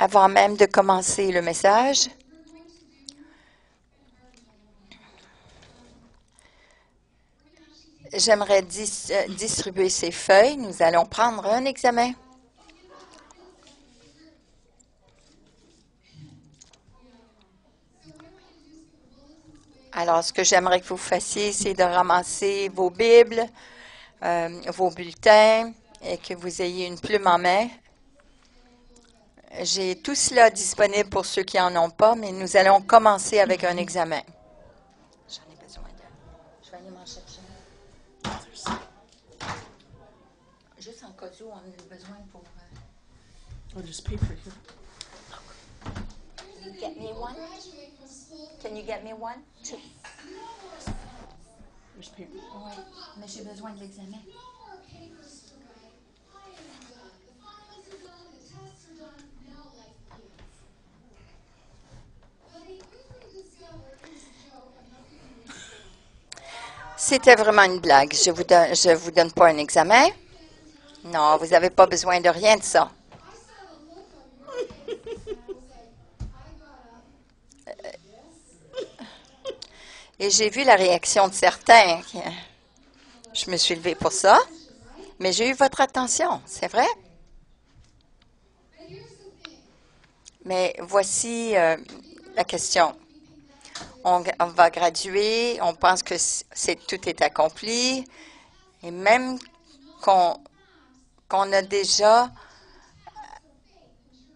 Avant même de commencer le message, j'aimerais distribuer ces feuilles. Nous allons prendre un examen. Alors, ce que j'aimerais que vous fassiez, c'est de ramasser vos Bibles, vos bulletins et que vous ayez une plume en main. J'ai tout cela disponible pour ceux qui n'en ont pas, mais nous allons commencer avec un examen. J'en ai besoin de... Je vais aller m'en chercher. Juste en cas où on a besoin pour... I'll just pay for you. Can you get me one? Can you get me one? Two. There's paper. Oui, mais j'ai besoin de l'examen. C'était vraiment une blague. Je vous donne pas un examen. Non, vous n'avez pas besoin de rien de ça. Et j'ai vu la réaction de certains. Je me suis levée pour ça, mais j'ai eu votre attention, c'est vrai? Mais voici la question. On va graduer, on pense que tout est accompli, et même qu'on a déjà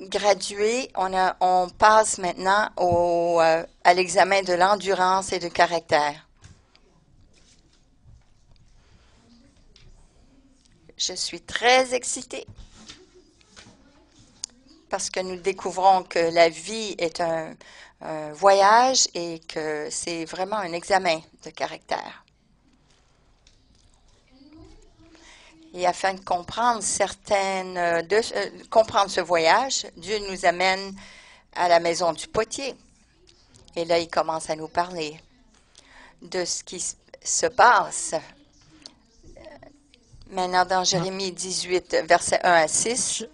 gradué, on passe maintenant à l'examen de l'endurance et du caractère. Je suis très excitée parce que nous découvrons que la vie est un voyage et que c'est vraiment un examen de caractère. Et afin de comprendre comprendre ce voyage, Dieu nous amène à la maison du potier. Et là, il commence à nous parler de ce qui se passe. Maintenant, dans Jérémie 18, versets 1 à 6.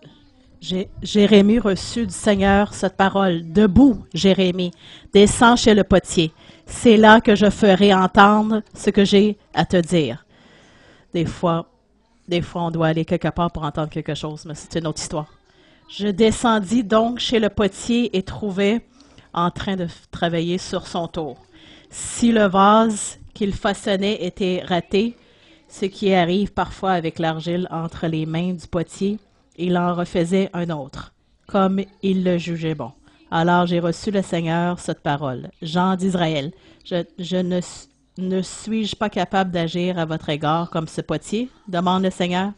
Jérémie reçut du Seigneur cette parole. Debout, Jérémie, descends chez le potier. C'est là que je ferai entendre ce que j'ai à te dire. Des fois, on doit aller quelque part pour entendre quelque chose, mais c'est une autre histoire. Je descendis donc chez le potier et trouvai en train de travailler sur son tour. Si le vase qu'il façonnait était raté, ce qui arrive parfois avec l'argile entre les mains du potier, il en refaisait un autre, comme il le jugeait bon. Alors j'ai reçu le Seigneur cette parole. Gens d'Israël, ne suis-je pas capable d'agir à votre égard comme ce potier? Demande le Seigneur.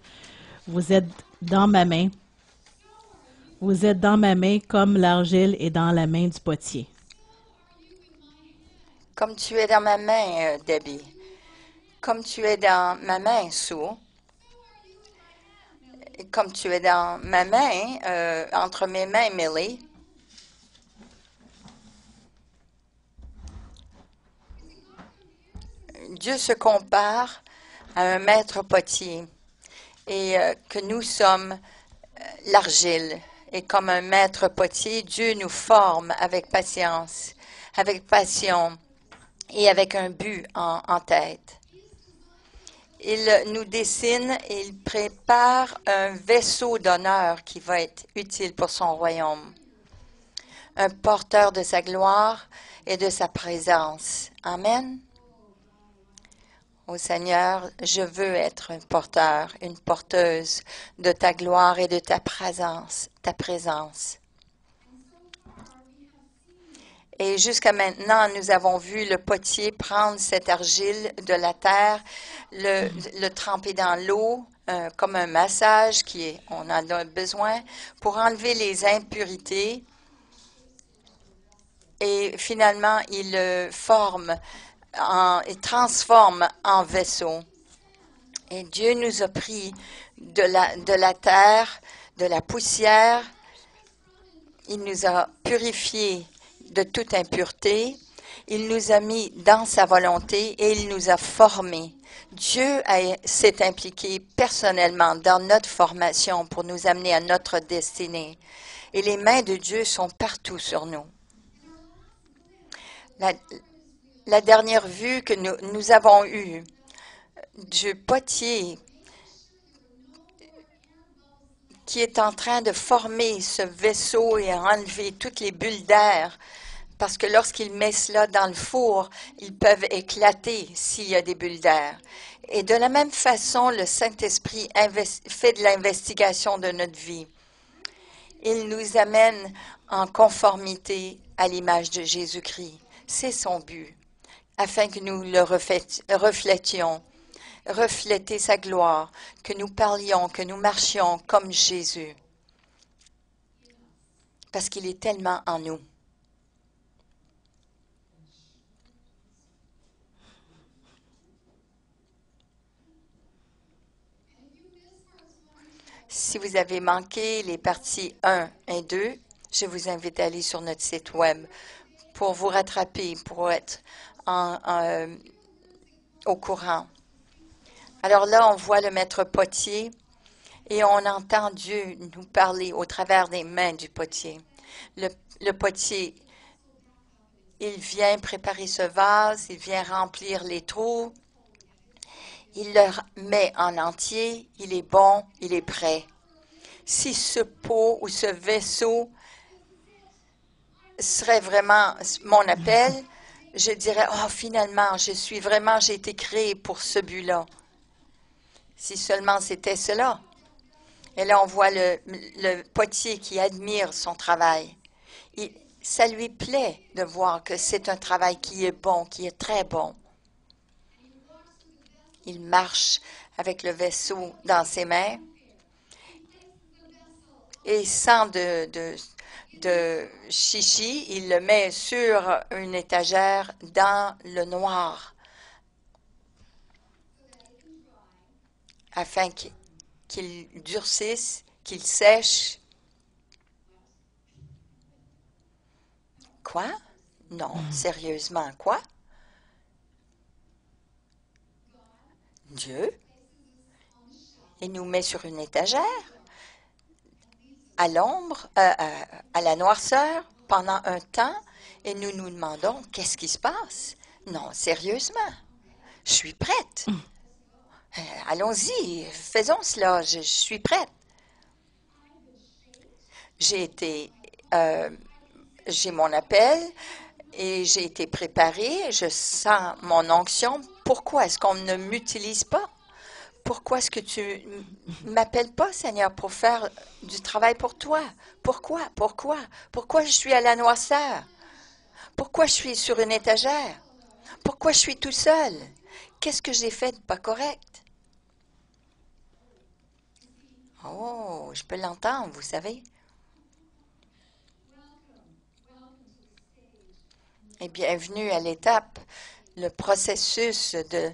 Vous êtes dans ma main. Vous êtes dans ma main comme l'argile est dans la main du potier. Comme tu es dans ma main, Debbie. Comme tu es dans ma main, Sue. Comme tu es dans ma main, entre mes mains, Millie. Dieu se compare à un maître potier et que nous sommes l'argile. Et comme un maître potier, Dieu nous forme avec patience, avec passion et avec un but en tête. Il nous dessine et il prépare un vaisseau d'honneur qui va être utile pour son royaume. Un porteur de sa gloire et de sa présence. Amen. Ô Seigneur, je veux être un porteur, une porteuse de ta gloire et de ta présence. Et jusqu'à maintenant, nous avons vu le potier prendre cette argile de la terre, le tremper dans l'eau, comme un massage on en a besoin pour enlever les impurités. Et finalement, il le forme, il transforme en vaisseau. Et Dieu nous a pris de la terre, de la poussière. Il nous a purifiés de toute impureté. Il nous a mis dans sa volonté et il nous a formés. Dieu s'est impliqué personnellement dans notre formation pour nous amener à notre destinée. Et les mains de Dieu sont partout sur nous. La dernière vue que nous avons eue du potier qui est en train de former ce vaisseau et enlever toutes les bulles d'air, parce que lorsqu'il met cela dans le four, ils peuvent éclater s'il y a des bulles d'air. Et de la même façon, le Saint-Esprit fait de l'investigation de notre vie. Il nous amène en conformité à l'image de Jésus-Christ. C'est son but, afin que nous le reflétions, refléter sa gloire, que nous parlions, que nous marchions comme Jésus. Parce qu'il est tellement en nous. Si vous avez manqué les parties 1 et 2, je vous invite à aller sur notre site web pour vous rattraper, pour être au courant. Alors là, on voit le maître potier et on entend Dieu nous parler au travers des mains du potier. Le potier, il vient préparer ce vase, il vient remplir les trous, il le met en entier, il est bon, il est prêt. Si ce pot ou ce vaisseau serait vraiment mon appel, je dirais, oh, finalement, j'ai été créé pour ce but-là. Si seulement c'était cela. Et là, on voit le potier qui admire son travail. Ça lui plaît de voir que c'est un travail qui est bon, qui est très bon. Il marche avec le vaisseau dans ses mains et sans de chichi, il le met sur une étagère dans le noir afin qu'il durcisse, qu'il sèche. Quoi? Non, sérieusement, quoi? Dieu, il nous met sur une étagère, à l'ombre, à la noirceur, pendant un temps, et nous nous demandons, qu'est-ce qui se passe? Non, sérieusement, je suis prête. Allons-y, faisons cela, je suis prête. J'ai mon appel et j'ai été préparée, je sens mon onction. Pourquoi est-ce qu'on ne m'utilise pas? Pourquoi est-ce que tu m'appelles pas, Seigneur, pour faire du travail pour toi? Pourquoi? Pourquoi je suis à la noirceur? Pourquoi je suis sur une étagère? Pourquoi je suis tout seul? Qu'est-ce que j'ai fait de pas correct? Oh, je peux l'entendre, vous savez. Et bienvenue à l'étape, le processus de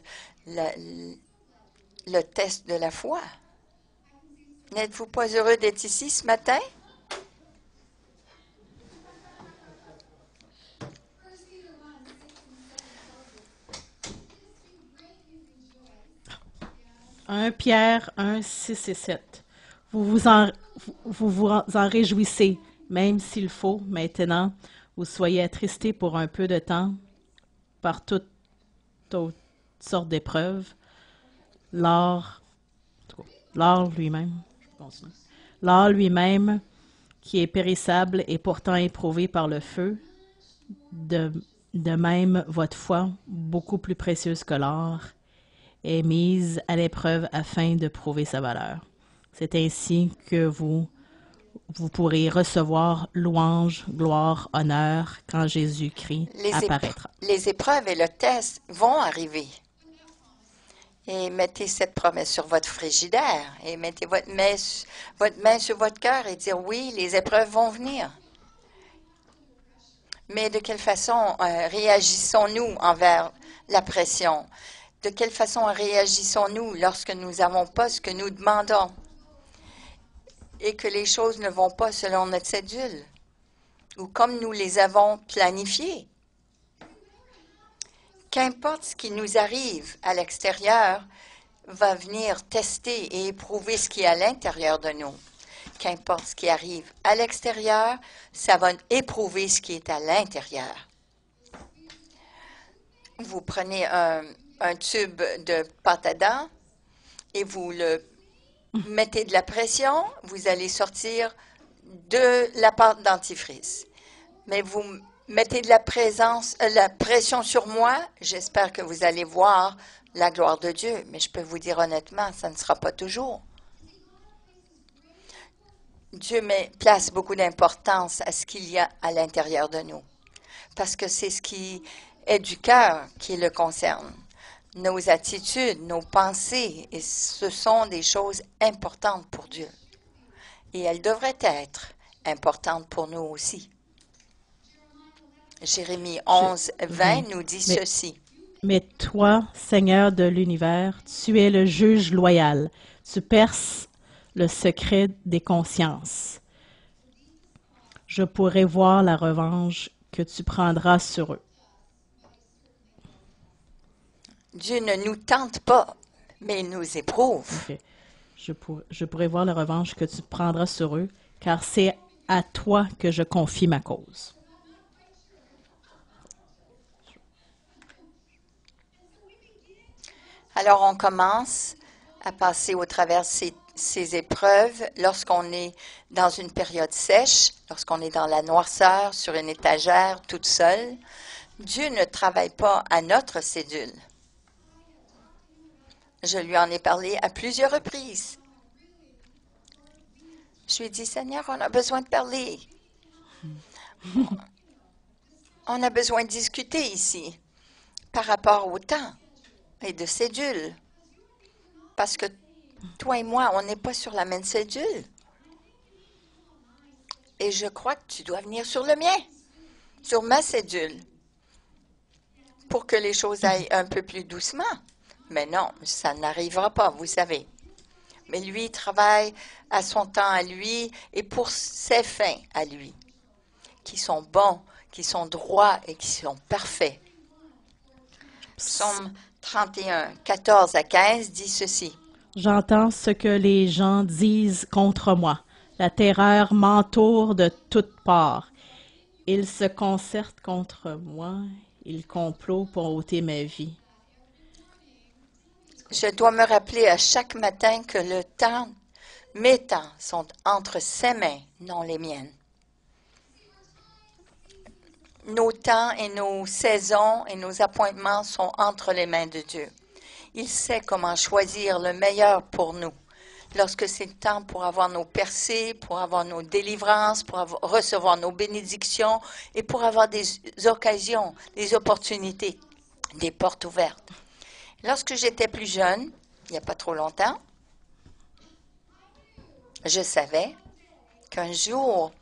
le test de la foi. N'êtes-vous pas heureux d'être ici ce matin? Pierre 1, 6 et 7. Vous en réjouissez, même s'il faut, maintenant, vous soyez attristés pour un peu de temps par toutes sortes d'épreuves. L'or lui-même, qui est périssable et pourtant éprouvé par le feu, de même votre foi, beaucoup plus précieuse que l'or, est mise à l'épreuve afin de prouver sa valeur. C'est ainsi que vous pourrez recevoir louange, gloire, honneur quand Jésus-Christ apparaîtra. Les épreuves et le test vont arriver. Et mettez cette promesse sur votre frigidaire et mettez votre main sur votre cœur et dire oui, les épreuves vont venir. Mais de quelle façon réagissons-nous envers la pression? De quelle façon réagissons-nous lorsque nous n'avons pas ce que nous demandons et que les choses ne vont pas selon notre cédule ou comme nous les avons planifiées? Qu'importe ce qui nous arrive à l'extérieur va venir tester et éprouver ce qui est à l'intérieur de nous. Qu'importe ce qui arrive à l'extérieur, ça va éprouver ce qui est à l'intérieur. Vous prenez un tube de pâte à dents et vous le mettez de la pression, vous allez sortir de la pâte dentifrice. Mais vous mettez de la pression sur moi, j'espère que vous allez voir la gloire de Dieu. Mais je peux vous dire honnêtement, ça ne sera pas toujours. Dieu place beaucoup d'importance à ce qu'il y a à l'intérieur de nous, parce que c'est ce qui est du cœur qui le concerne. Nos attitudes, nos pensées, et ce sont des choses importantes pour Dieu. Et elles devraient être importantes pour nous aussi. Jérémie 11, 20 nous dit ceci. Mais toi, Seigneur de l'univers, tu es le juge loyal. Tu perces le secret des consciences. Je pourrai voir la revanche que tu prendras sur eux. Dieu ne nous tente pas, mais il nous éprouve. Okay. Je pourrai voir la revanche que tu prendras sur eux, car c'est à toi que je confie ma cause. Alors, on commence à passer au travers ces épreuves lorsqu'on est dans une période sèche, lorsqu'on est dans la noirceur, sur une étagère, toute seule. Dieu ne travaille pas à notre cédule. Je lui en ai parlé à plusieurs reprises. Je lui ai dit, Seigneur, on a besoin de parler. On a besoin de discuter ici par rapport au temps et de cédule. Parce que toi et moi, on n'est pas sur la même cédule. Et je crois que tu dois venir sur le mien, sur ma cédule, pour que les choses aillent un peu plus doucement. Mais non, ça n'arrivera pas, vous savez. Mais lui, il travaille à son temps à lui et pour ses fins à lui, qui sont bons, qui sont droits et qui sont parfaits. Psaume 31, 14 à 15 dit ceci. J'entends ce que les gens disent contre moi. La terreur m'entoure de toutes parts. Ils se concertent contre moi. Ils complotent pour ôter ma vie. Je dois me rappeler à chaque matin que mes temps sont entre ses mains, non les miennes. Nos temps et nos saisons et nos appointements sont entre les mains de Dieu. Il sait comment choisir le meilleur pour nous. Lorsque c'est le temps pour avoir nos percées, pour avoir nos délivrances, pour recevoir nos bénédictions et pour avoir des occasions, des opportunités, des portes ouvertes. Lorsque j'étais plus jeune, il n'y a pas trop longtemps, je savais qu'un jour,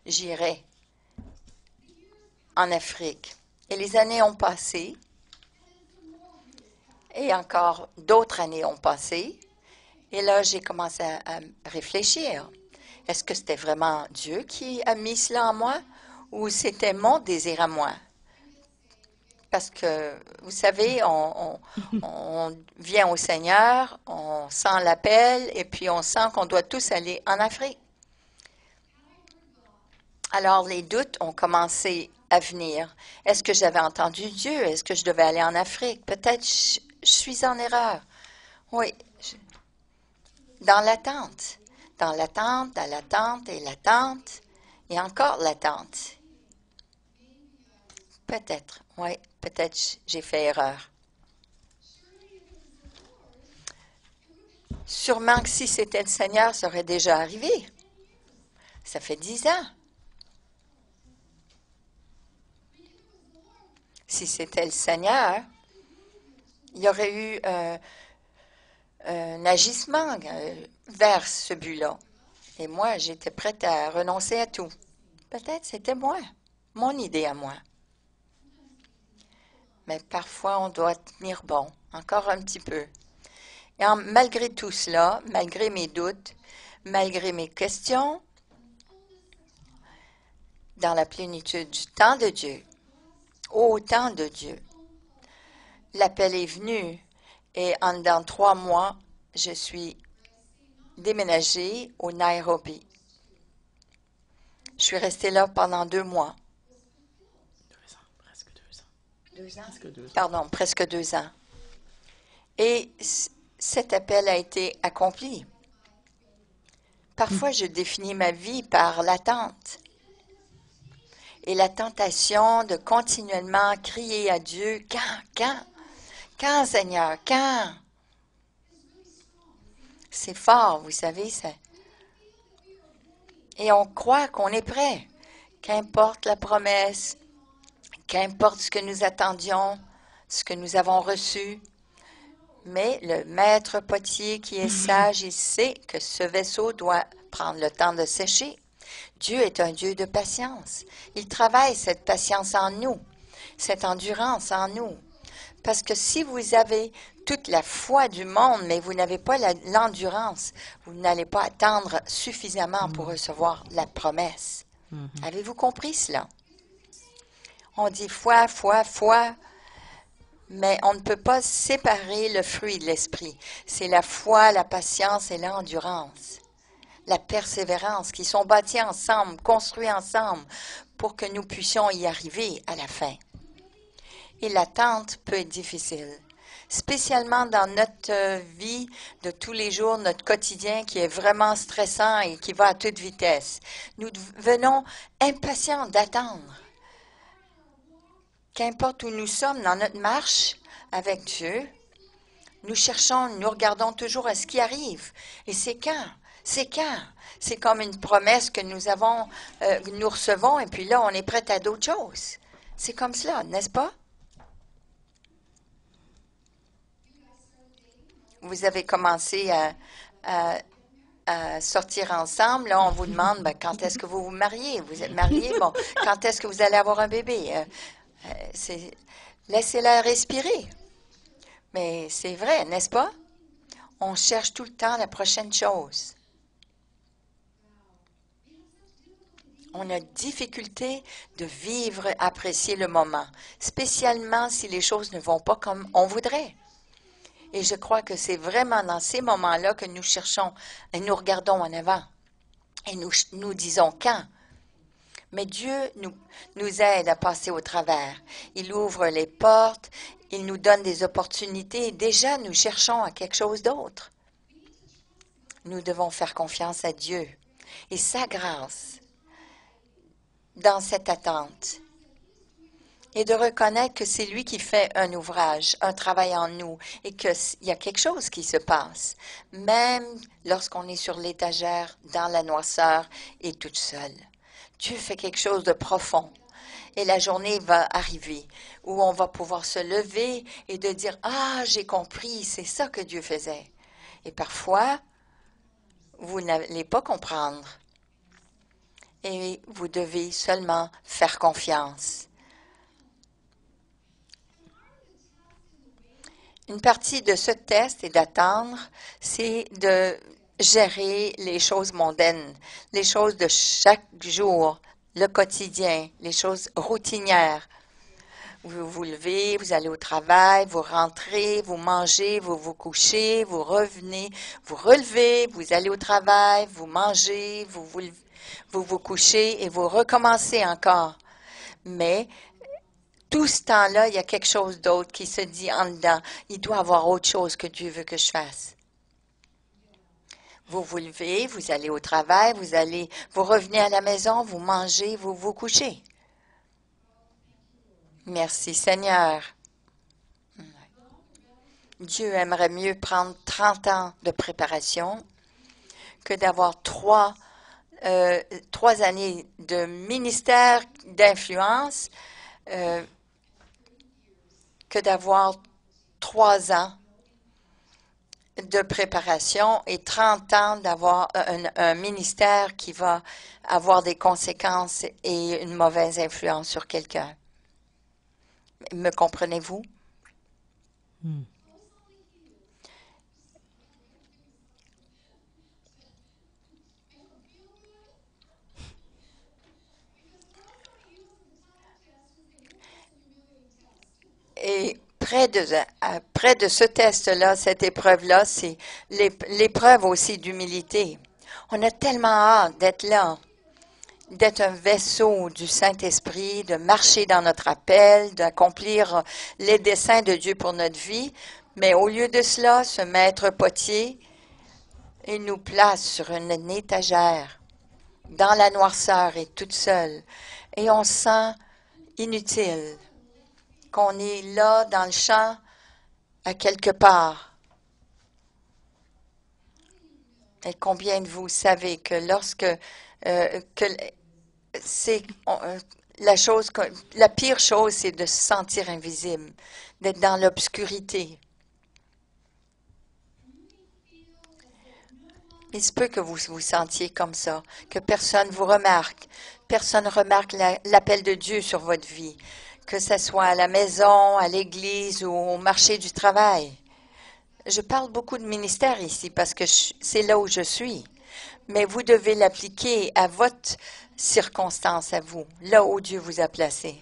j'irais en Afrique. Et les années ont passé, et encore d'autres années ont passé, et là, j'ai commencé à réfléchir. Est-ce que c'était vraiment Dieu qui a mis cela en moi, ou c'était mon désir à moi? Parce que, vous savez, on vient au Seigneur, on sent l'appel, et puis on sent qu'on doit tous aller en Afrique. Alors, les doutes ont commencé à venir. Est-ce que j'avais entendu Dieu? Est-ce que je devais aller en Afrique? Peut-être je suis en erreur. Oui, dans l'attente, dans l'attente, dans l'attente et l'attente, et encore l'attente. Peut-être, oui, peut-être j'ai fait erreur. Sûrement que si c'était le Seigneur, ça aurait déjà arrivé. Ça fait 10 ans. Si c'était le Seigneur, il y aurait eu un agissement vers ce but-là. Et moi, j'étais prête à renoncer à tout. Peut-être c'était moi, mon idée à moi. Mais parfois, on doit tenir bon, encore un petit peu. Et malgré tout cela, malgré mes doutes, malgré mes questions, dans la plénitude du temps de Dieu, au temps de Dieu, l'appel est venu et dans 3 mois, je suis déménagée au Nairobi, Je suis restée là pendant 2 mois. 2 ans, presque 2 ans. 2 ans? Presque 2 ans. Pardon, presque 2 ans. Et cet appel a été accompli. Parfois, je définis ma vie par l'attente et la tentation de continuellement crier à Dieu, quand, Seigneur, quand? C'est fort, vous savez, ça. Et on croit qu'on est prêt. Qu'importe la promesse, qu'importe ce que nous attendions, ce que nous avons reçu. Mais le maître potier qui est sage, il sait que ce vaisseau doit prendre le temps de sécher. Dieu est un Dieu de patience. Il travaille cette patience en nous, cette endurance en nous. Parce que si vous avez toute la foi du monde, mais vous n'avez pas l'endurance, vous n'allez pas attendre suffisamment pour recevoir la promesse. Avez-vous compris cela? On dit foi, foi, foi. Mais on ne peut pas séparer le fruit de l'esprit. C'est la foi, la patience et l'endurance, la persévérance qui sont bâtis ensemble, construits ensemble pour que nous puissions y arriver à la fin. Et l'attente peut être difficile, spécialement dans notre vie de tous les jours, notre quotidien qui est vraiment stressant et qui va à toute vitesse. Nous devenons impatients d'attendre. Qu'importe où nous sommes dans notre marche avec Dieu, nous cherchons, nous regardons toujours à ce qui arrive. Et c'est quand? C'est quand? C'est comme une promesse que nous recevons, et puis là, on est prêt à d'autres choses. C'est comme cela, n'est-ce pas? Vous avez commencé à sortir ensemble. Là, on vous demande quand est-ce que vous vous mariez. Vous êtes mariés, bon, quand est-ce que vous allez avoir un bébé? Laissez-la respirer. Mais c'est vrai, n'est-ce pas? On cherche tout le temps la prochaine chose. On a difficulté de vivre, apprécier le moment, spécialement si les choses ne vont pas comme on voudrait. Et je crois que c'est vraiment dans ces moments-là que nous cherchons et nous regardons en avant. Et nous disons quand? Mais Dieu nous aide à passer au travers. Il ouvre les portes, il nous donne des opportunités. Déjà, nous cherchons à quelque chose d'autre. Nous devons faire confiance à Dieu et sa grâce dans cette attente. Et de reconnaître que c'est lui qui fait un ouvrage, un travail en nous, et qu'il y a quelque chose qui se passe, même lorsqu'on est sur l'étagère, dans la noirceur et toute seule. Dieu fait quelque chose de profond. Et la journée va arriver où on va pouvoir se lever et de dire « Ah, j'ai compris, c'est ça que Dieu faisait. » Et parfois, vous n'allez pas comprendre. Et vous devez seulement faire confiance. Une partie de ce test et d'attendre, c'est de gérer les choses mondaines, les choses de chaque jour, le quotidien, les choses routinières. Vous vous levez, vous allez au travail, vous rentrez, vous mangez, vous vous couchez, vous revenez, vous relevez, vous allez au travail, vous mangez, vous vous couchez et vous recommencez encore. Mais tout ce temps-là, il y a quelque chose d'autre qui se dit en dedans. Il doit y avoir autre chose que Dieu veut que je fasse. Vous vous levez, vous allez au travail, vous revenez à la maison, vous mangez, vous vous couchez. Merci Seigneur. Dieu aimerait mieux prendre 30 ans de préparation que d'avoir 3 années de ministère d'influence, que d'avoir 3 ans de préparation et 30 ans d'avoir un ministère qui va avoir des conséquences et une mauvaise influence sur quelqu'un. Me comprenez-vous? Et près de ce test-là, cette épreuve-là, c'est l'épreuve aussi d'humilité. On a tellement hâte d'être là, d'être un vaisseau du Saint-Esprit, de marcher dans notre appel, d'accomplir les desseins de Dieu pour notre vie. Mais au lieu de cela, ce maître potier, il nous place sur une étagère, dans la noirceur et toute seule. Et on se sent inutile, qu'on est là dans le champ à quelque part. Et combien de vous savez que lorsque c'est la pire chose, c'est de se sentir invisible, d'être dans l'obscurité. Il se peut que vous vous sentiez comme ça, que personne vous remarque. Personne ne remarque l'appel de Dieu sur votre vie, que ce soit à la maison, à l'église ou au marché du travail. Je parle beaucoup de ministère ici parce que c'est là où je suis. Mais vous devez l'appliquer à votre circonstance, à vous, là où Dieu vous a placé.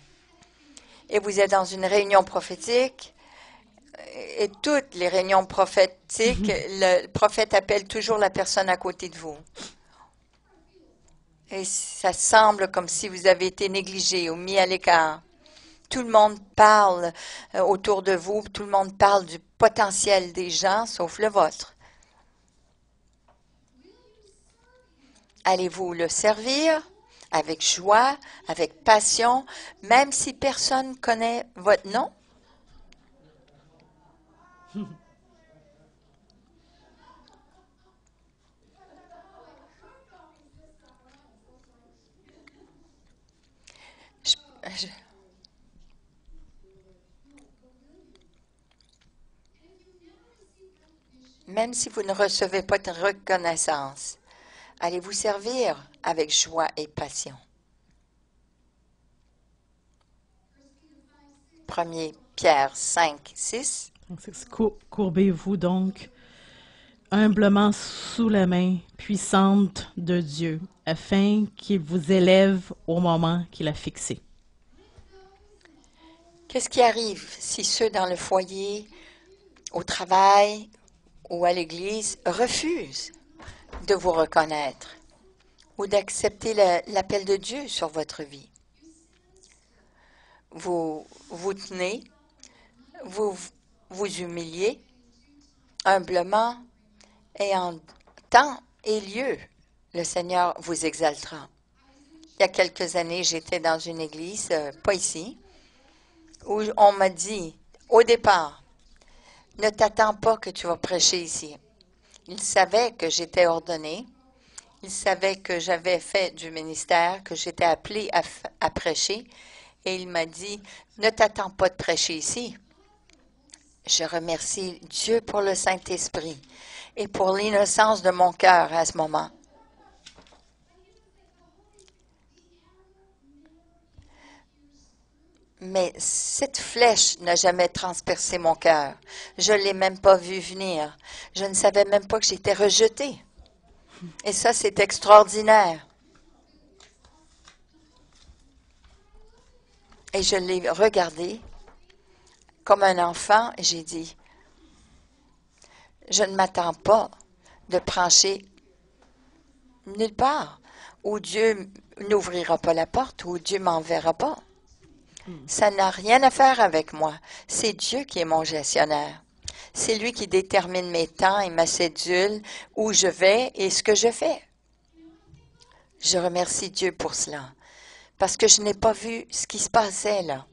Et vous êtes dans une réunion prophétique. Et toutes les réunions prophétiques, le prophète appelle toujours la personne à côté de vous. Et ça semble comme si vous avez été négligé ou mis à l'écart. Tout le monde parle autour de vous, tout le monde parle du potentiel des gens, sauf le vôtre. Allez-vous le servir avec joie, avec passion, même si personne ne connaît votre nom? Même si vous ne recevez pas de reconnaissance, allez vous servir avec joie et passion. 1 Pierre 5, 6. Courbez-vous donc humblement sous la main puissante de Dieu, afin qu'il vous élève au moment qu'il a fixé. Qu'est-ce qui arrive si ceux dans le foyer, au travail ou à l'église refusent de vous reconnaître ou d'accepter l'appel de Dieu sur votre vie? Vous vous tenez, vous vous humiliez humblement et en temps et lieu, le Seigneur vous exaltera. Il y a quelques années, j'étais dans une église, pas ici, où on m'a dit, au départ, ne t'attends pas que tu vas prêcher ici. Il savait que j'étais ordonnée, il savait que j'avais fait du ministère, que j'étais appelée à prêcher, et il m'a dit, ne t'attends pas de prêcher ici. Je remercie Dieu pour le Saint-Esprit et pour l'innocence de mon cœur à ce moment. Mais cette flèche n'a jamais transpercé mon cœur. Je ne l'ai même pas vue venir. Je ne savais même pas que j'étais rejetée. Et ça, c'est extraordinaire. Et je l'ai regardé comme un enfant et j'ai dit, je ne m'attends pas de prêcher nulle part où Dieu n'ouvrira pas la porte, où Dieu m'enverra pas. Ça n'a rien à faire avec moi. C'est Dieu qui est mon gestionnaire. C'est lui qui détermine mes temps et ma cédule, où je vais et ce que je fais. Je remercie Dieu pour cela, parce que je n'ai pas vu ce qui se passait là.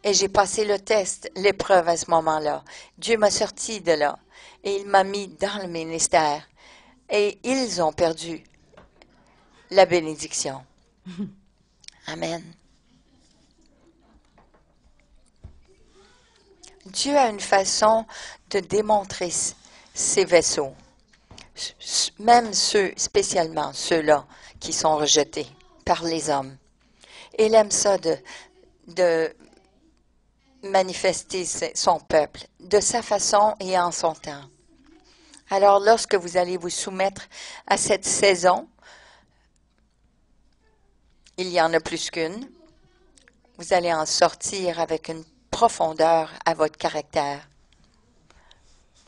Et j'ai passé le test, l'épreuve à ce moment-là. Dieu m'a sorti de là et il m'a mis dans le ministère. Et ils ont perdu la bénédiction. Amen. Dieu a une façon de démontrer ses vaisseaux, même ceux, spécialement ceux-là qui sont rejetés par les hommes. Il aime ça de manifester son peuple de sa façon et en son temps. Alors, lorsque vous allez vous soumettre à cette saison, il y en a plus qu'une, vous allez en sortir avec une profondeur à votre caractère.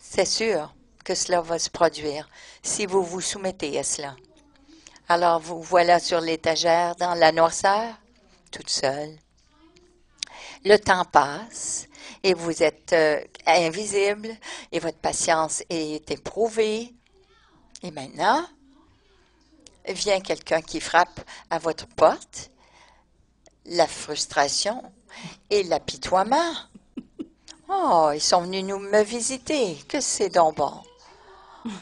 C'est sûr que cela va se produire si vous vous soumettez à cela. Alors, vous voilà sur l'étagère dans la noirceur, toute seule. Le temps passe et vous êtes invisible et votre patience est éprouvée. Et maintenant, vient quelqu'un qui frappe à votre porte, la frustration et l'apitoiement. Oh, ils sont venus me visiter, que c'est donc bon.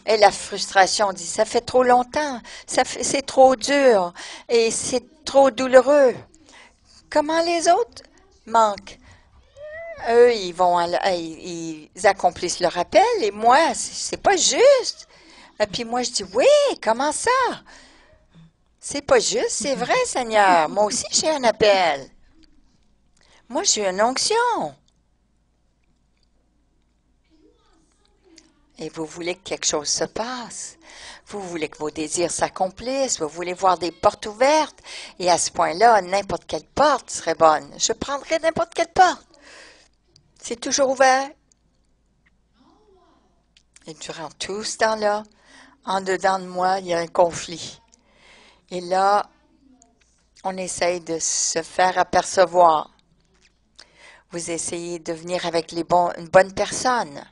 Et la frustration dit, ça fait trop longtemps, c'est trop dur et c'est trop douloureux. Comment les autres manquent? Eux, ils accomplissent leur appel et moi, c'est pas juste. Et puis moi, je dis, oui, comment ça? C'est pas juste, c'est vrai, Seigneur. Moi aussi, j'ai un appel. Moi, j'ai une onction. Et vous voulez que quelque chose se passe. Vous voulez que vos désirs s'accomplissent. Vous voulez voir des portes ouvertes. Et à ce point-là, n'importe quelle porte serait bonne. Je prendrais n'importe quelle porte. C'est toujours ouvert. Et durant tout ce temps-là, en dedans de moi, il y a un conflit. Et là, on essaye de se faire apercevoir. Vous essayez de venir avec une bonne personne.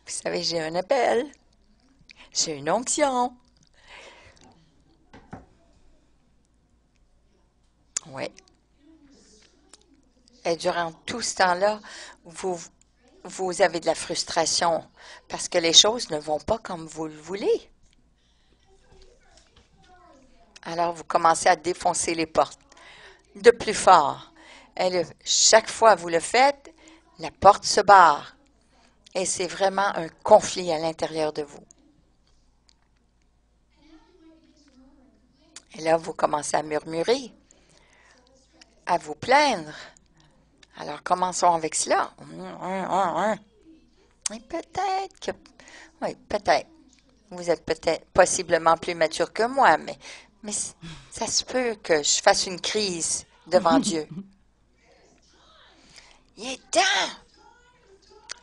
Vous savez, j'ai un appel. J'ai une onction. Oui. Et durant tout ce temps-là, vous avez de la frustration parce que les choses ne vont pas comme vous le voulez. Alors, vous commencez à défoncer les portes de plus fort. Et chaque fois que vous le faites, la porte se barre. Et c'est vraiment un conflit à l'intérieur de vous. Et là, vous commencez à murmurer, à vous plaindre. Alors, commençons avec cela. Et peut-être que... Oui, peut-être. Vous êtes peut-être possiblement plus mature que moi, mais ça se peut que je fasse une crise devant Dieu. Il est temps!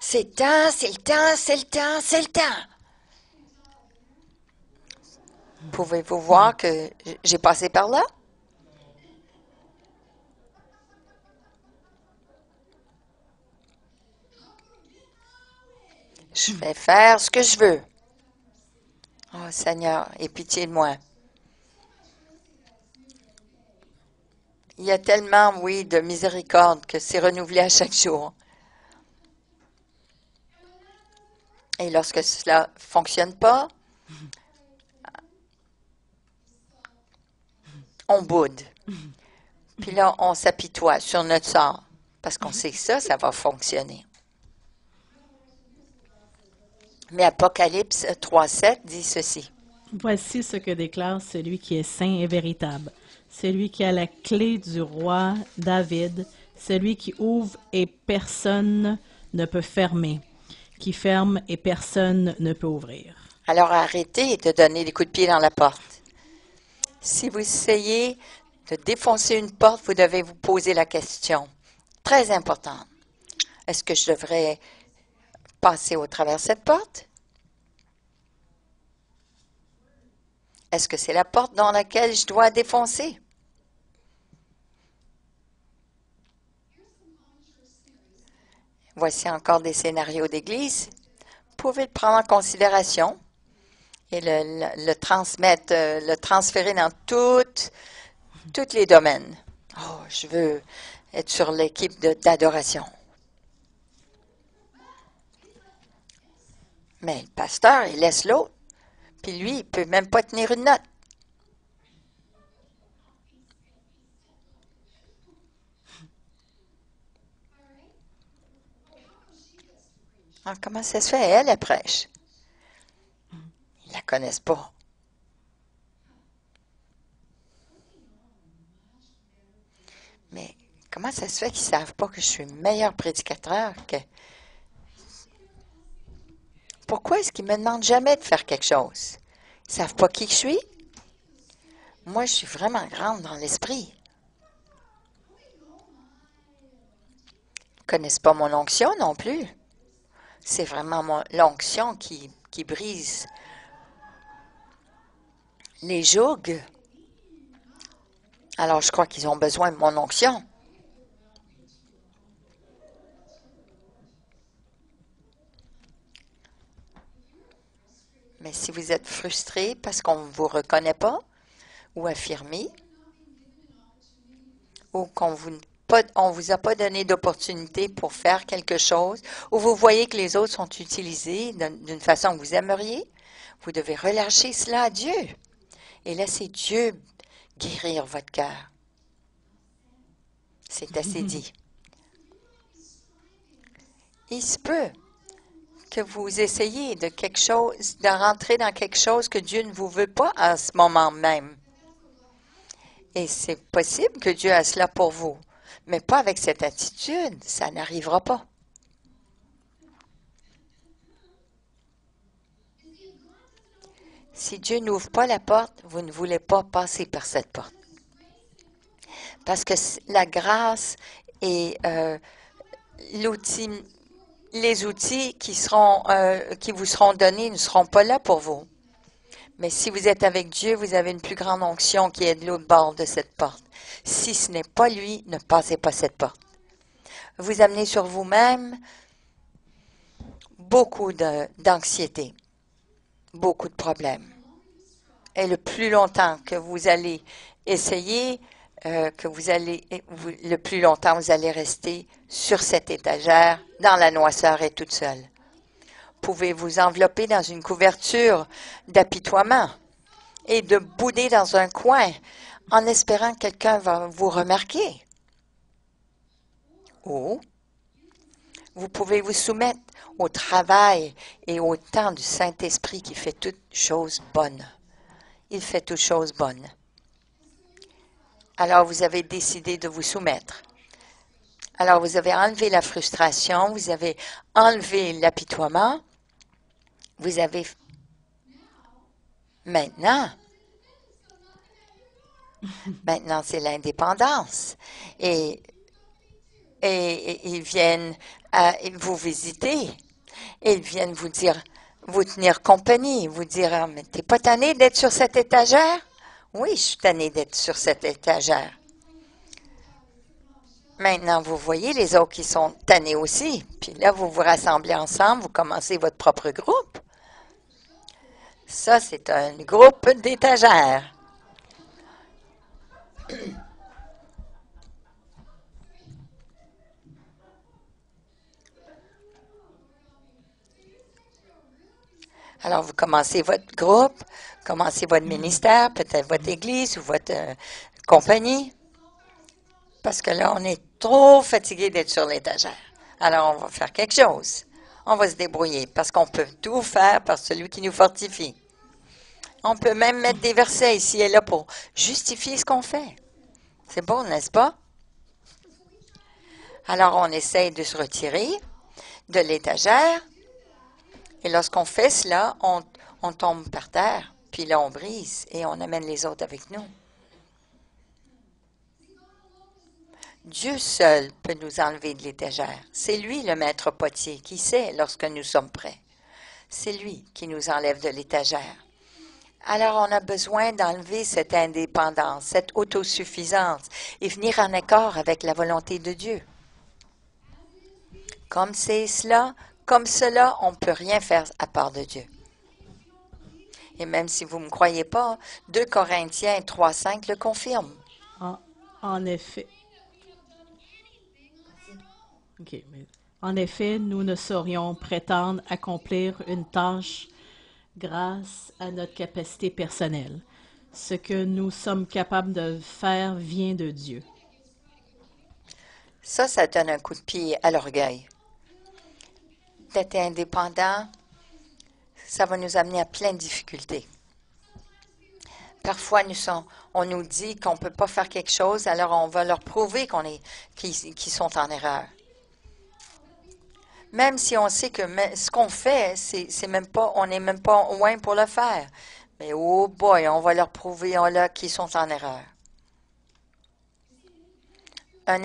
C'est temps, c'est le temps, c'est le temps, c'est le temps! Pouvez-vous voir que j'ai passé par là? Je vais faire ce que je veux. Oh Seigneur, aie pitié de moi. Il y a tellement, oui, de miséricorde que c'est renouvelé à chaque jour. Et lorsque cela ne fonctionne pas, on boude. Puis là, on s'apitoie sur notre sort parce qu'on sait que ça va fonctionner. Mais Apocalypse 3:7 dit ceci. Voici ce que déclare celui qui est saint et véritable, celui qui a la clé du roi David, celui qui ouvre et personne ne peut fermer, qui ferme et personne ne peut ouvrir. Alors arrêtez de donner des coups de pied dans la porte. Si vous essayez de défoncer une porte, vous devez vous poser la question, très importante. Est-ce que je devrais passer au travers de cette porte? Est-ce que c'est la porte dans laquelle je dois défoncer? Voici encore des scénarios d'église. Vous pouvez le prendre en considération et le transmettre, le transférer dans tous les domaines. Oh, je veux être sur l'équipe d'adoration. Mais le pasteur, il laisse l'autre. Puis lui, il ne peut même pas tenir une note. Alors, comment ça se fait? Elle prêche. Ils ne la connaissent pas. Mais comment ça se fait qu'ils ne savent pas que je suis meilleur prédicateur que... Pourquoi est-ce qu'ils ne me demandent jamais de faire quelque chose? Ils ne savent pas qui je suis? Moi, je suis vraiment grande dans l'esprit. Ils ne connaissent pas mon onction non plus. C'est vraiment l'onction qui brise les jougs. Alors, je crois qu'ils ont besoin de mon onction. Mais si vous êtes frustré parce qu'on ne vous reconnaît pas, ou affirmé, ou on ne vous a pas donné d'opportunité pour faire quelque chose, ou vous voyez que les autres sont utilisés d'une façon que vous aimeriez, vous devez relâcher cela à Dieu et laisser Dieu guérir votre cœur. C'est assez dit. Il se peut que vous essayez de rentrer dans quelque chose que Dieu ne vous veut pas à ce moment même. Et c'est possible que Dieu a cela pour vous, mais pas avec cette attitude, ça n'arrivera pas. Si Dieu n'ouvre pas la porte, vous ne voulez pas passer par cette porte. Parce que la grâce et les outils qui vous seront donnés ne seront pas là pour vous. Mais si vous êtes avec Dieu, vous avez une plus grande onction qui est de l'autre bord de cette porte. Si ce n'est pas lui, ne passez pas cette porte. Vous amenez sur vous-même beaucoup d'anxiété, beaucoup de problèmes. Et le plus longtemps que vous allez essayer, le plus longtemps vous allez rester sur cette étagère, dans la noirceur et toute seule. Pouvez vous envelopper dans une couverture d'apitoiement et de bouder dans un coin en espérant que quelqu'un va vous remarquer. Ou vous pouvez vous soumettre au travail et au temps du Saint-Esprit qui fait toutes choses bonnes. Il fait toutes choses bonnes. Alors vous avez décidé de vous soumettre. Alors vous avez enlevé la frustration, vous avez enlevé l'apitoiement. Vous avez maintenant, c'est l'indépendance. Et ils viennent vous visiter. Et ils viennent vous tenir compagnie, vous dire, ah, mais t'es pas tanné d'être sur cette étagère? Oui, je suis tanné d'être sur cette étagère. Maintenant, vous voyez les autres qui sont tannés aussi. Puis là, vous vous rassemblez ensemble, vous commencez votre propre groupe. Ça, c'est un groupe d'étagères. Alors, vous commencez votre groupe, commencez votre ministère, peut-être votre église ou votre compagnie. Parce que là, on est trop fatigué d'être sur l'étagère. Alors, on va faire quelque chose. On va se débrouiller parce qu'on peut tout faire par celui qui nous fortifie. On peut même mettre des versets ici et là pour justifier ce qu'on fait. C'est bon, n'est-ce pas? Alors, on essaye de se retirer de l'étagère. Et lorsqu'on fait cela, on tombe par terre. Puis là, on brise et on amène les autres avec nous. Dieu seul peut nous enlever de l'étagère. C'est lui le maître potier qui sait lorsque nous sommes prêts. C'est lui qui nous enlève de l'étagère. Alors, on a besoin d'enlever cette indépendance, cette autosuffisance et venir en accord avec la volonté de Dieu. Comme cela, on ne peut rien faire à part de Dieu. Et même si vous ne me croyez pas, 2 Corinthiens 3,5 le confirme. En effet. En effet, nous ne saurions prétendre accomplir une tâche grâce à notre capacité personnelle. Ce que nous sommes capables de faire vient de Dieu. Ça donne un coup de pied à l'orgueil. D'être indépendant, ça va nous amener à plein de difficultés. Parfois, on nous dit qu'on ne peut pas faire quelque chose, alors on va leur prouver qu'ils sont en erreur. Même si on sait que ce qu'on fait, on n'est même pas loin pour le faire. Mais oh boy, on va leur prouver qu'ils sont en erreur. Un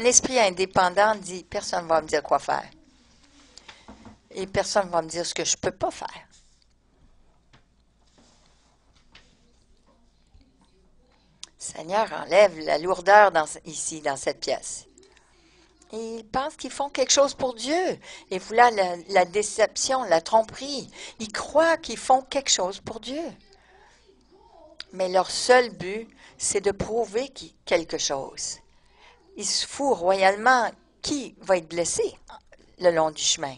esprit indépendant dit, personne ne va me dire quoi faire. Et personne ne va me dire ce que je ne peux pas faire. Seigneur enlève la lourdeur ici, dans cette pièce. Et ils pensent qu'ils font quelque chose pour Dieu. Et voilà la déception, la tromperie. Ils croient qu'ils font quelque chose pour Dieu. Mais leur seul but, c'est de prouver quelque chose. Ils se foutent royalement qui va être blessé le long du chemin.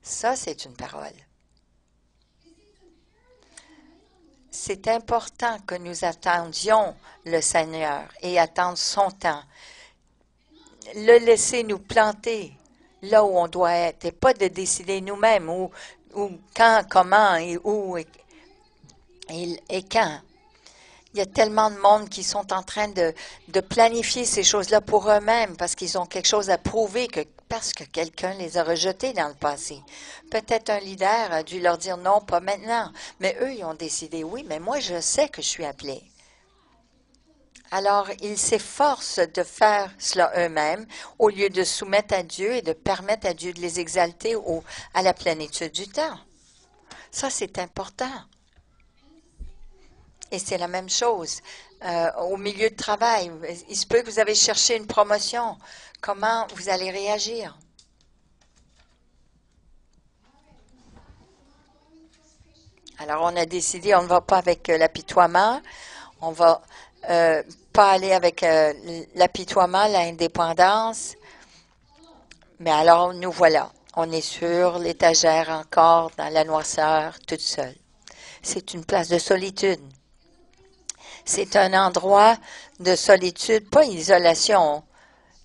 Ça, c'est une parole. C'est important que nous attendions le Seigneur et attendre son temps. Le laisser nous planter là où on doit être et pas de décider nous-mêmes où quand, comment et où et quand. Il y a tellement de monde qui sont en train de planifier ces choses-là pour eux-mêmes parce qu'ils ont quelque chose à prouver parce que quelqu'un les a rejetés dans le passé. Peut-être un leader a dû leur dire non, pas maintenant. Mais eux, ils ont décidé oui, mais moi, je sais que je suis appelé. Alors, ils s'efforcent de faire cela eux-mêmes au lieu de soumettre à Dieu et de permettre à Dieu de les exalter à la plénitude du temps. Ça, c'est important. Et c'est la même chose au milieu de travail. Il se peut que vous avez cherché une promotion. Comment vous allez réagir? Alors, on a décidé, on ne va pas avec l'apitoiement. On ne va pas aller avec l'apitoiement, l'indépendance. Mais alors, nous voilà. On est sur l'étagère encore, dans la noirceur, toute seule. C'est une place de solitude. C'est un endroit de solitude, pas isolation.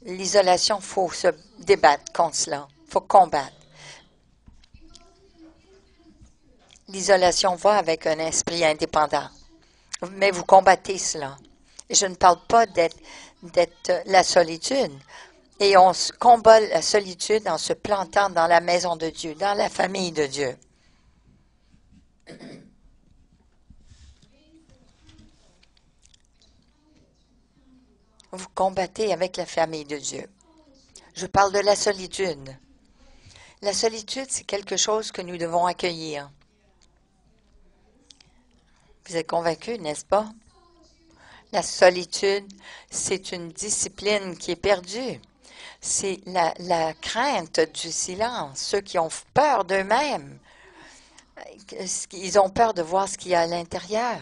L'isolation, il faut se débattre contre cela. Il faut combattre. L'isolation va avec un esprit indépendant. Mais vous combattez cela. Je ne parle pas d'être la solitude. Et on combat la solitude en se plantant dans la maison de Dieu, dans la famille de Dieu. Vous combattez avec la famille de Dieu. Je parle de la solitude. La solitude, c'est quelque chose que nous devons accueillir. Vous êtes convaincus, n'est-ce pas? La solitude, c'est une discipline qui est perdue. C'est la crainte du silence. Ceux qui ont peur d'eux-mêmes, ils ont peur de voir ce qu'il y a à l'intérieur.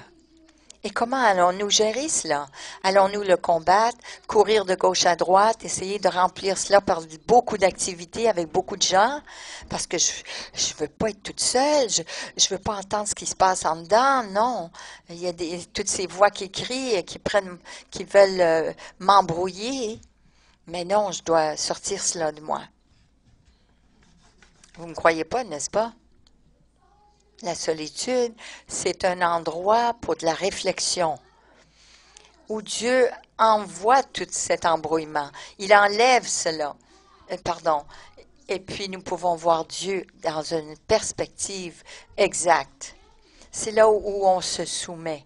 Et comment allons-nous gérer cela? Allons-nous le combattre, courir de gauche à droite, essayer de remplir cela par beaucoup d'activités avec beaucoup de gens? Parce que je ne veux pas être toute seule, je ne veux pas entendre ce qui se passe en dedans, non. Il y a toutes ces voix qui crient, qui veulent m'embrouiller. Mais non, je dois sortir cela de moi. Vous ne me croyez pas, n'est-ce pas? La solitude, c'est un endroit pour de la réflexion, où Dieu envoie tout cet embrouillement. Il enlève cela. Et puis nous pouvons voir Dieu dans une perspective exacte. C'est là où on se soumet.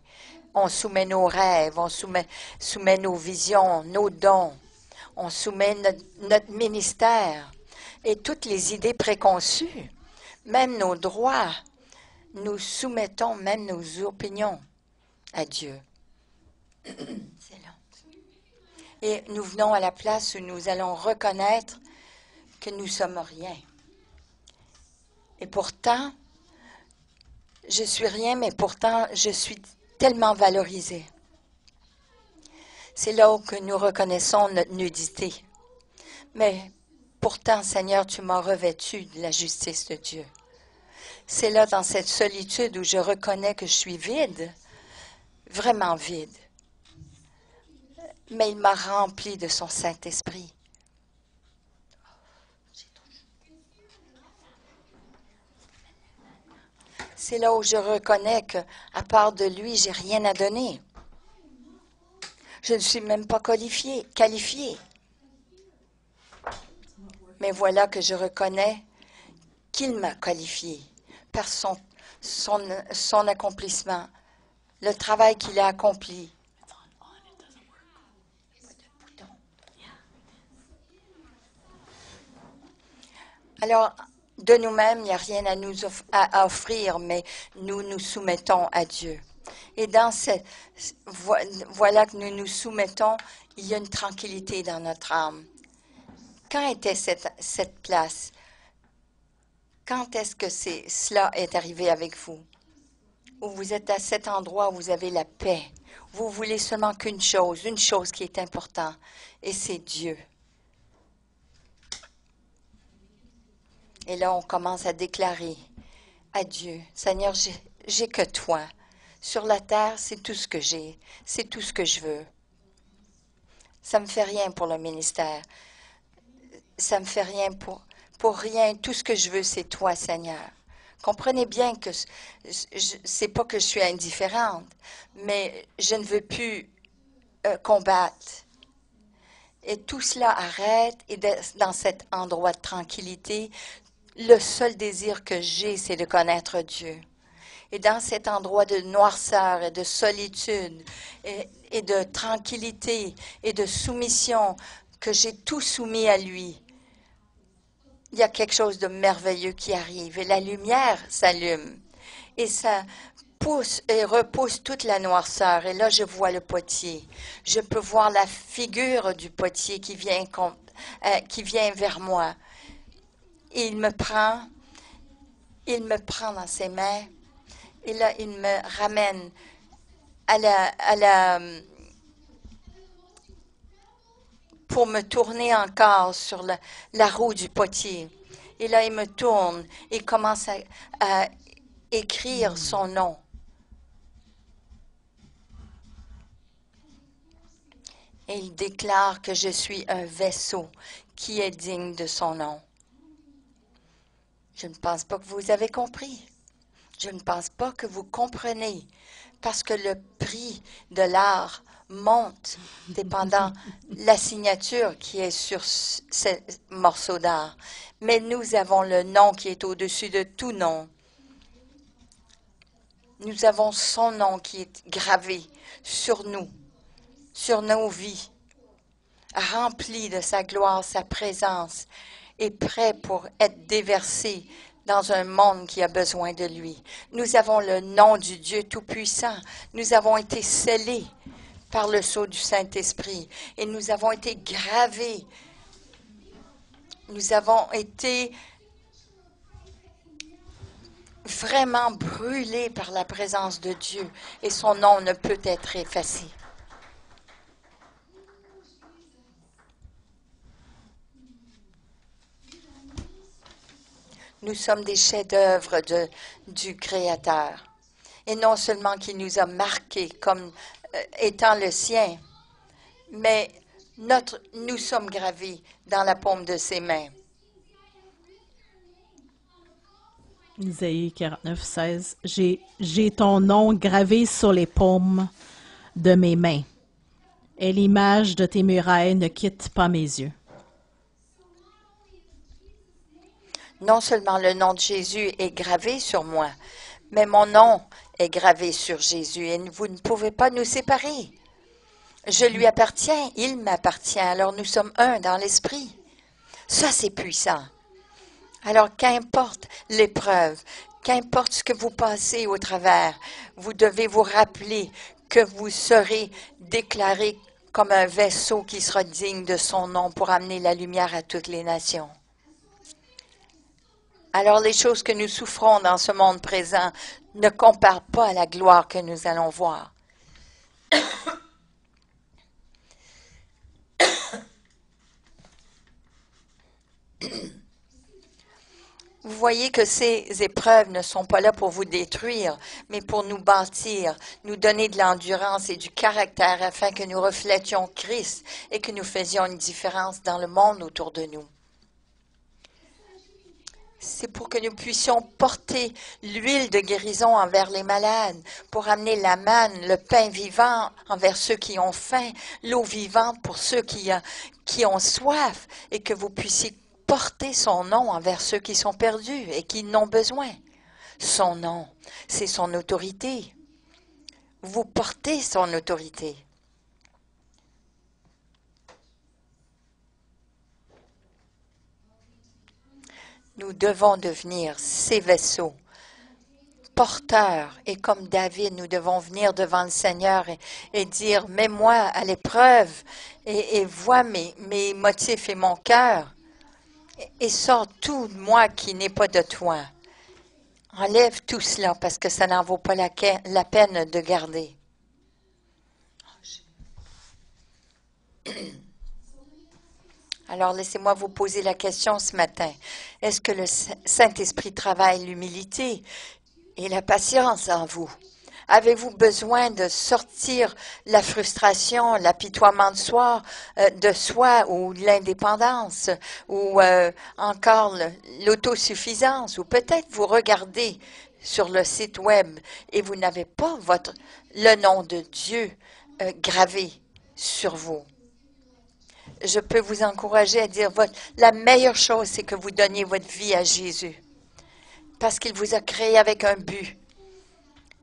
On soumet nos rêves, on soumet nos visions, nos dons. On soumet notre ministère et toutes les idées préconçues, même nos droits. Nous soumettons même nos opinions à Dieu. C'est long. Et nous venons à la place où nous allons reconnaître que nous sommes rien. Et pourtant, je suis rien, mais pourtant, je suis tellement valorisée. C'est là où que nous reconnaissons notre nudité. Mais pourtant, Seigneur, tu m'as revêtu de la justice de Dieu. C'est là, dans cette solitude, où je reconnais que je suis vide, vraiment vide. Mais il m'a rempli de son Saint-Esprit. C'est là où je reconnais qu'à part de lui, j'ai rien à donner. Je ne suis même pas qualifiée. Mais voilà que je reconnais qu'il m'a qualifiée par son accomplissement, le travail qu'il a accompli. Alors, de nous-mêmes, il n'y a rien à nous à offrir, mais nous nous soumettons à Dieu. Et dans cette, voilà que nous nous soumettons, il y a une tranquillité dans notre âme. Quand était cette place? Quand est-ce que cela est arrivé avec vous? Où vous êtes à cet endroit où vous avez la paix. Vous voulez seulement qu'une chose, une chose qui est importante, et c'est Dieu. Et là, on commence à déclarer à Dieu, Seigneur, j'ai que toi. Sur la terre, c'est tout ce que j'ai, c'est tout ce que je veux. Ça me fait rien pour le ministère. Ça me fait rien pour rien. Tout ce que je veux, c'est toi, Seigneur. Comprenez bien que c'est pas que je suis indifférente, mais je ne veux plus combattre. Et tout cela arrête, et dans cet endroit de tranquillité, le seul désir que j'ai, c'est de connaître Dieu. Et dans cet endroit de noirceur et de solitude et de tranquillité et de soumission, que j'ai tout soumis à lui, il y a quelque chose de merveilleux qui arrive. Et la lumière s'allume. Et ça pousse et repousse toute la noirceur. Et là, je vois le potier. Je peux voir la figure du potier qui vient vers moi. Et il me prend dans ses mains. Et là, il me ramène pour me tourner encore sur la roue du potier. Et là, il me tourne et commence à écrire son nom. Et il déclare que je suis un vaisseau qui est digne de son nom. Je ne pense pas que vous avez compris. Je ne pense pas que vous comprenez, parce que le prix de l'art monte dépendant la signature qui est sur ce morceau d'art. Mais nous avons le nom qui est au-dessus de tout nom. Nous avons son nom qui est gravé sur nous, sur nos vies, rempli de sa gloire, sa présence, et prêt pour être déversé dans un monde qui a besoin de lui. Nous avons le nom du Dieu Tout-Puissant. Nous avons été scellés par le sceau du Saint-Esprit et nous avons été gravés. Nous avons été vraiment brûlés par la présence de Dieu et son nom ne peut être effacé. Nous sommes des chefs-d'œuvre du Créateur. Et non seulement qu'il nous a marqués comme étant le sien, mais nous sommes gravés dans la paume de ses mains. Isaïe 49, 16. J'ai ton nom gravé sur les paumes de mes mains, et l'image de tes murailles ne quitte pas mes yeux. Non seulement le nom de Jésus est gravé sur moi, mais mon nom est gravé sur Jésus et vous ne pouvez pas nous séparer. Je lui appartiens, il m'appartient, alors nous sommes un dans l'esprit. Ça, c'est puissant. Alors, qu'importe l'épreuve, qu'importe ce que vous passez au travers, vous devez vous rappeler que vous serez déclaré comme un vaisseau qui sera digne de son nom pour amener la lumière à toutes les nations. Alors, les choses que nous souffrons dans ce monde présent ne comparent pas à la gloire que nous allons voir. Vous voyez que ces épreuves ne sont pas là pour vous détruire, mais pour nous bâtir, nous donner de l'endurance et du caractère afin que nous reflétions Christ et que nous faisions une différence dans le monde autour de nous. C'est pour que nous puissions porter l'huile de guérison envers les malades, pour amener la manne, le pain vivant envers ceux qui ont faim, l'eau vivante pour ceux qui ont soif, et que vous puissiez porter son nom envers ceux qui sont perdus et qui n'ont besoin. Son nom, c'est son autorité. Vous portez son autorité. Nous devons devenir ces vaisseaux porteurs. Et comme David, nous devons venir devant le Seigneur et dire, mets-moi à l'épreuve et vois mes motifs et mon cœur. Et sors tout de moi qui n'est pas de toi. Enlève tout cela parce que ça n'en vaut pas la peine de garder. Alors, laissez-moi vous poser la question ce matin. Est-ce que le Saint-Esprit travaille l'humilité et la patience en vous? Avez-vous besoin de sortir la frustration, l'apitoiement de soi ou l'indépendance ou encore l'autosuffisance? Ou peut-être vous regardez sur le site web et vous n'avez pas le nom de Dieu gravé sur vous. Je peux vous encourager à dire, la meilleure chose, c'est que vous donniez votre vie à Jésus. Parce qu'il vous a créé avec un but.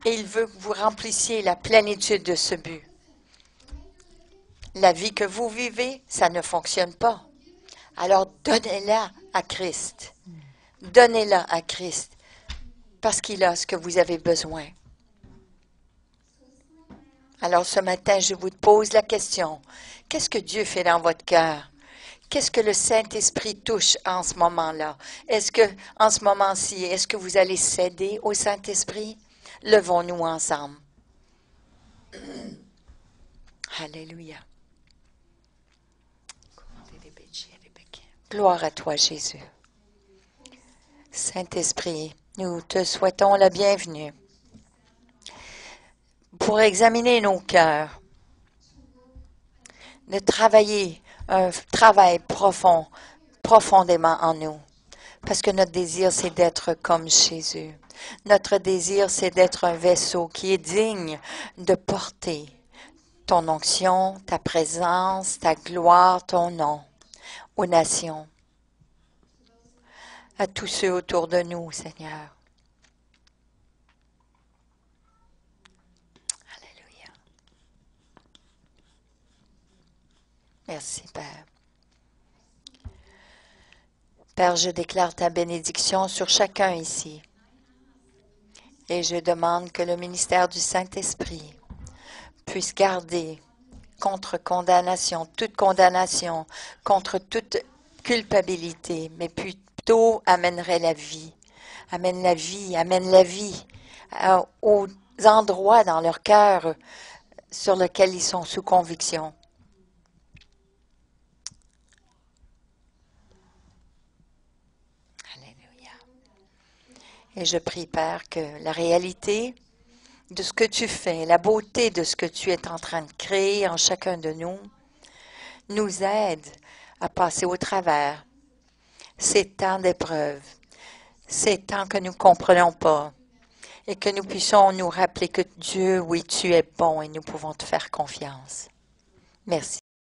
Et il veut que vous remplissiez la plénitude de ce but. La vie que vous vivez, ça ne fonctionne pas. Alors donnez-la à Christ. Donnez-la à Christ. Parce qu'il a ce que vous avez besoin. Alors ce matin, je vous pose la question. Qu'est-ce que Dieu fait dans votre cœur? Qu'est-ce que le Saint-Esprit touche en ce moment-là? En ce moment-ci, est-ce que vous allez céder au Saint-Esprit? Levons-nous ensemble. Alléluia. Gloire à toi, Jésus. Saint-Esprit, nous te souhaitons la bienvenue pour examiner nos cœurs, de travailler un travail profondément en nous. Parce que notre désir, c'est d'être comme Jésus. Notre désir, c'est d'être un vaisseau qui est digne de porter ton onction, ta présence, ta gloire, ton nom aux nations, à tous ceux autour de nous, Seigneur. Alléluia. Merci, Père. Père, je déclare ta bénédiction sur chacun ici. Et je demande que le ministère du Saint-Esprit puisse garder contre toute condamnation, contre toute culpabilité, mais plutôt amènerait la vie. Amène la vie aux endroits dans leur cœur sur lesquels ils sont sous conviction. Alléluia. Et je prie, Père, que la réalité de ce que tu fais, la beauté de ce que tu es en train de créer en chacun de nous aide à passer au travers ces temps d'épreuves, ces temps que nous ne comprenons pas, et que nous puissions nous rappeler que Dieu, oui, tu es bon et nous pouvons te faire confiance. Merci.